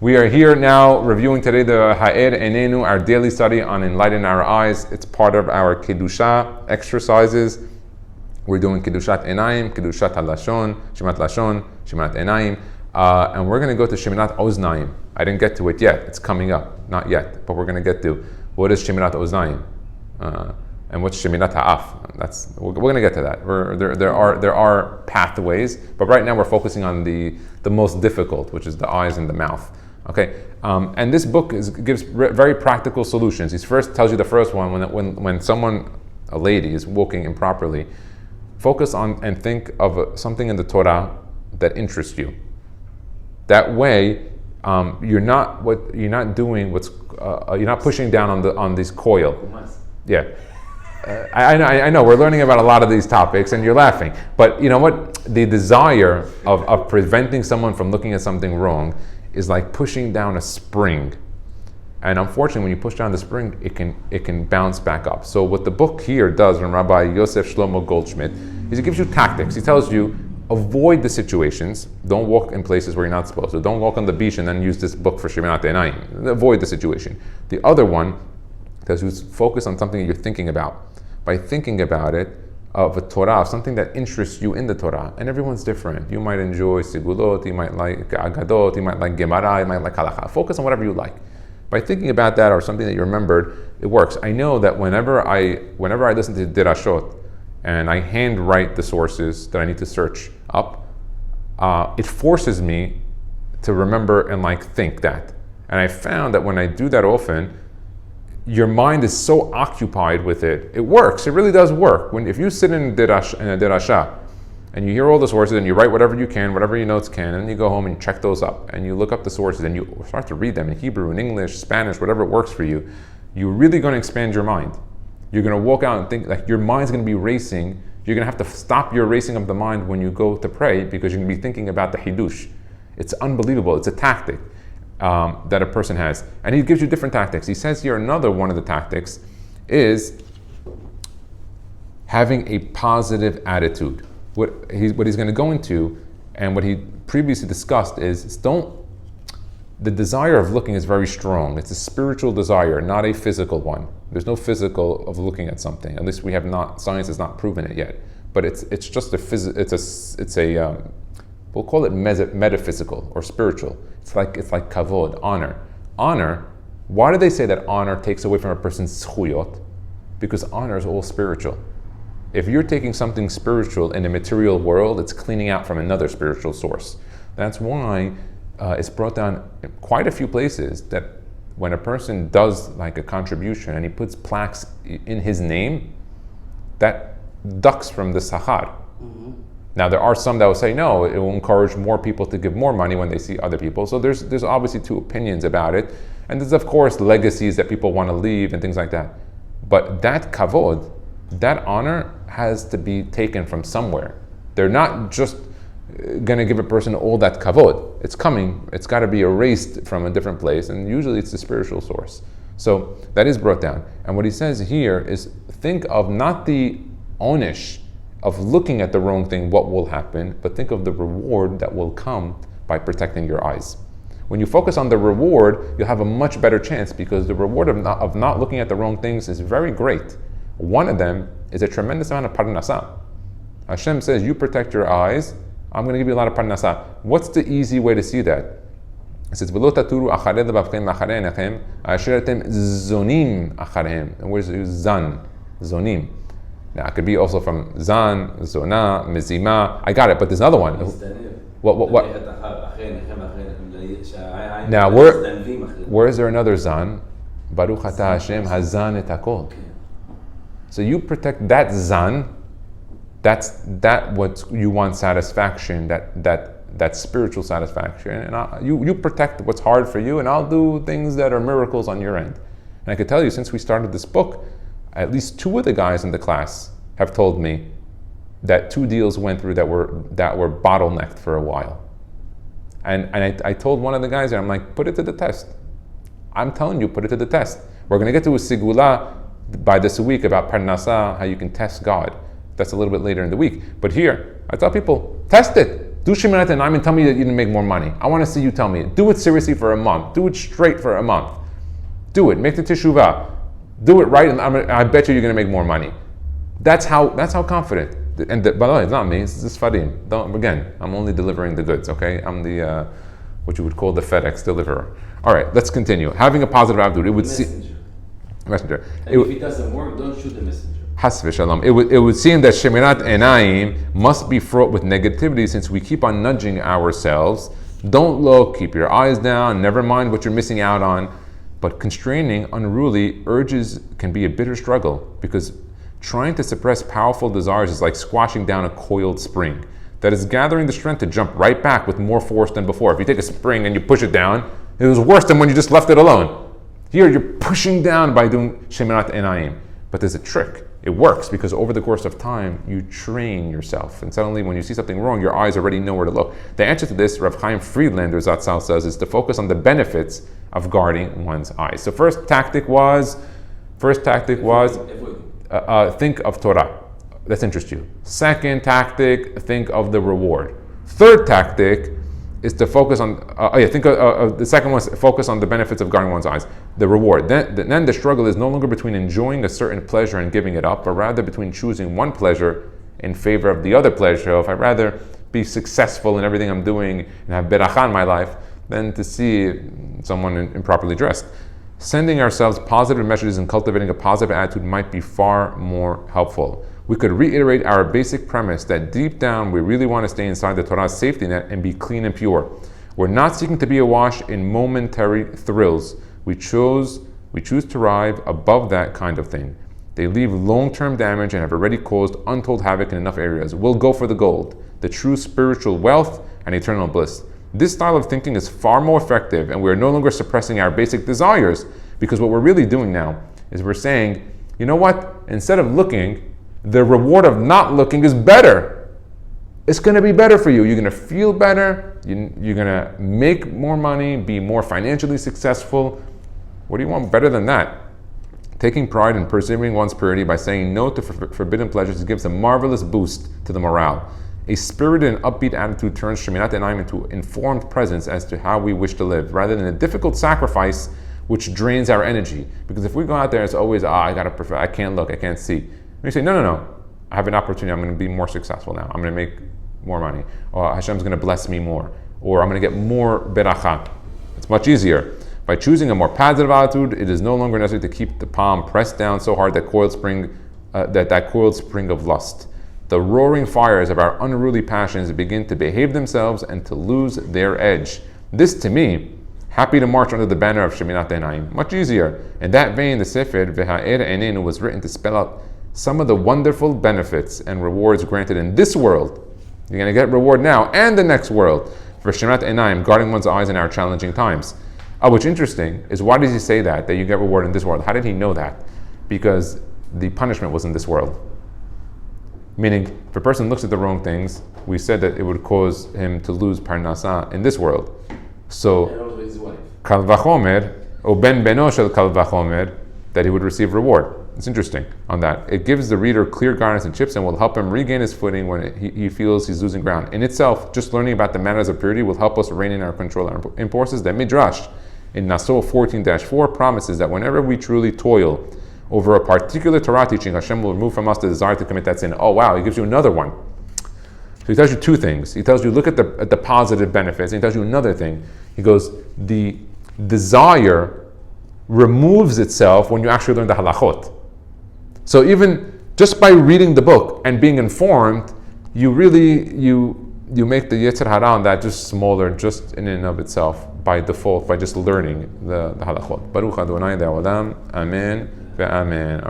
We are here now reviewing today the Ha'er Enenu, our daily study on Enlighten Our Eyes. It's part of our Kiddusha exercises. We're doing Kiddushat Enayim, Kiddushat HaLashon, Shemat Lashon, Shemat Enayim, and we're going to go to Sheminat Oznaim. I didn't get to it yet. It's coming up. Not yet, but we're going to get to what is Sheminat Oznaim and what's Sheminat Ha'af. We're going to get to that. There are pathways, but right now we're focusing on the most difficult, which is the eyes and the mouth. Okay, and this book gives very practical solutions. He first tells you the first one when someone, a lady, is walking improperly, focus on and think of something in the Torah that interests you. That way, you're not pushing down on this coil. Yeah, I know we're learning about a lot of these topics, and you're laughing. But you know what? The desire of preventing someone from looking at something wrong is like pushing down a spring, and unfortunately, when you push down the spring, it can bounce back up. So what the book here does, from Rabbi Yosef Shlomo Goldschmidt, is it gives you tactics. He tells you avoid the situations. Don't walk in places where you're not supposed to. Don't walk on the beach and then use this book for Sheminat Enayim. Avoid the situation. The other one tells you focus on something that you're thinking about. By thinking about it, of a Torah, of something that interests you in the Torah, and everyone's different. You might enjoy Sigulot, you might like Agadot, you might like Gemara, you might like Halacha. Focus on whatever you like. By thinking about that or something that you remembered, it works. I know that whenever I listen to Dirashot and I handwrite the sources that I need to search up, it forces me to remember and think that. And I found that when I do that often, your mind is so occupied with it. It works. It really does work. If you sit in a dirasha and you hear all the sources and you write whatever you can, whatever your notes can, and then you go home and you check those up and you look up the sources and you start to read them in Hebrew, in English, Spanish, whatever works for you, you're really going to expand your mind. You're going to walk out and think, your mind's going to be racing. You're going to have to stop your racing of the mind when you go to pray because you're going to be thinking about the Hidush. It's unbelievable. It's a tactic that a person has. And he gives you different tactics. He says here another one of the tactics is having a positive attitude. What he's going to go into and what he previously discussed is the desire of looking is very strong. It's a spiritual desire, not a physical one. There's no physical of looking at something. At least science has not proven it yet. But it's just we'll call it metaphysical or spiritual. It's like kavod, honor. Honor, why do they say that honor takes away from a person's zchuyot? Because honor is all spiritual. If you're taking something spiritual in the material world, it's cleaning out from another spiritual source. That's why it's brought down in quite a few places that when a person does a contribution and he puts plaques in his name, that ducks from the sachar. Mm-hmm. Now there are some that will say no, it will encourage more people to give more money when they see other people. So there's obviously two opinions about it, and there's of course legacies that people want to leave and things like that. But that kavod, that honor, has to be taken from somewhere. They're not just going to give a person all that kavod. It's coming. It's got to be erased from a different place, and usually it's the spiritual source. So that is brought down. And what he says here is think of not the onish of looking at the wrong thing, what will happen, but think of the reward that will come by protecting your eyes. When you focus on the reward, you'll have a much better chance because the reward of not looking at the wrong things is very great. One of them is a tremendous amount of parnasah. Hashem says, you protect your eyes, I'm going to give you a lot of parnasah. What's the easy way to see that? It says, "V'lo taturu acharei lebavchem acharei einechem, asher atem zonim acharehem." And where's zan? Zonim. Now, it could be also from Zan, Zona, Mizima. I got it, but there's another one. What? Now, where is there another Zan? Baruch atah Hashem hazan et hakol. So you protect that Zan. That's what you want satisfaction. That spiritual satisfaction, and you protect what's hard for you, and I'll do things that are miracles on your end. And I can tell you, since we started this book, at least two of the guys in the class have told me that two deals went through that were bottlenecked for a while. And I told one of the guys, I'm like, put it to the test. I'm telling you, put it to the test. We're going to get to a sigula by this week about parnasah, how you can test God. That's a little bit later in the week. But here, I tell people, test it. Do Shemirat Enayim and tell me that you didn't make more money. I want to see you tell me it. Do it seriously for a month. Do it straight for a month. Do it. Make the teshuvah. Do it right, and I bet you're going to make more money. That's how confident. And by the way, it's not me. It's the Sfarim. Again, I'm only delivering the goods. Okay, I'm the what you would call the FedEx deliverer. All right, let's continue. Having a positive attitude, it would messenger. And if it doesn't work, don't shoot the messenger. Has v'shalom. It would seem that Shemirat Enayim must be fraught with negativity since we keep on nudging ourselves. Don't look, keep your eyes down, never mind what you're missing out on. But constraining unruly urges can be a bitter struggle because trying to suppress powerful desires is like squashing down a coiled spring that is gathering the strength to jump right back with more force than before. If you take a spring and you push it down, it was worse than when you just left it alone. Here you're pushing down by doing Shemirat Enayim. But there's a trick. It works because over the course of time, you train yourself. And suddenly when you see something wrong, your eyes already know where to look. The answer to this, Rav Chaim Friedlander Zatzal says, is to focus on the benefits of guarding one's eyes. So first tactic was think of Torah. Let's interest you. Second tactic, think of the reward. Third tactic is to focus on, the second one is focus on the benefits of guarding one's eyes, the reward. Then the struggle is no longer between enjoying a certain pleasure and giving it up, but rather between choosing one pleasure in favor of the other pleasure. So if I'd rather be successful in everything I'm doing and have beracha in my life than to see someone improperly dressed. Sending ourselves positive messages and cultivating a positive attitude might be far more helpful. We could reiterate our basic premise that deep down we really want to stay inside the Torah's safety net and be clean and pure. We're not seeking to be awash in momentary thrills. We choose to rise above that kind of thing. They leave long-term damage and have already caused untold havoc in enough areas. We'll go for the gold, the true spiritual wealth and eternal bliss. This style of thinking is far more effective, and we are no longer suppressing our basic desires, because what we're really doing now is we're saying, you know what? Instead of looking, the reward of not looking is better. It's going to be better for you. You're going to feel better. You're going to make more money, be more financially successful. What do you want better than that? Taking pride in persevering one's purity by saying no to forbidden pleasures gives a marvelous boost to the morale. A spirited and upbeat attitude turns Shemirat Enayim into informed presence as to how we wish to live, rather than a difficult sacrifice which drains our energy. Because if we go out there, it's always, I can't look, I can't see. We say, no, I have an opportunity, I'm going to be more successful now. I'm going to make more money. Or Hashem's going to bless me more. Or I'm going to get more beracha. It's much easier. By choosing a more positive attitude, it is no longer necessary to keep the palm pressed down so hard that coiled spring of lust. The roaring fires of our unruly passions begin to behave themselves and to lose their edge. This, to me, happy to march under the banner of Shemirat Enayim. Much easier. In that vein, the Sefer V'ha'er Einenu was written to spell out some of the wonderful benefits and rewards granted in this world. You're going to get reward now and the next world for Shemirat Enayim, guarding one's eyes in our challenging times. What's interesting is, why does he say that you get reward in this world? How did he know that? Because the punishment was in this world. Meaning, if a person looks at the wrong things, we said that it would cause him to lose parnasa in this world. So, kal vachomer, or ben beno shel kal vachomer, that he would receive reward. It's interesting on that. It gives the reader clear guidance and tips and will help him regain his footing when he feels he's losing ground. In itself, just learning about the manners of purity will help us rein in our control and impulses. That Midrash in Naso 14-4 promises that whenever we truly toil over a particular Torah teaching, Hashem will remove from us the desire to commit that sin. Oh wow, he gives you another one. So he tells you two things. He tells you, look at the positive benefits, and he tells you another thing. He goes, the desire removes itself when you actually learn the halachot. So even just by reading the book and being informed, you make the Yetzer Hara on that just smaller, just in and of itself, by default, by just learning the halachot. Baruch Adonai Le'olam, Amen ve'amen.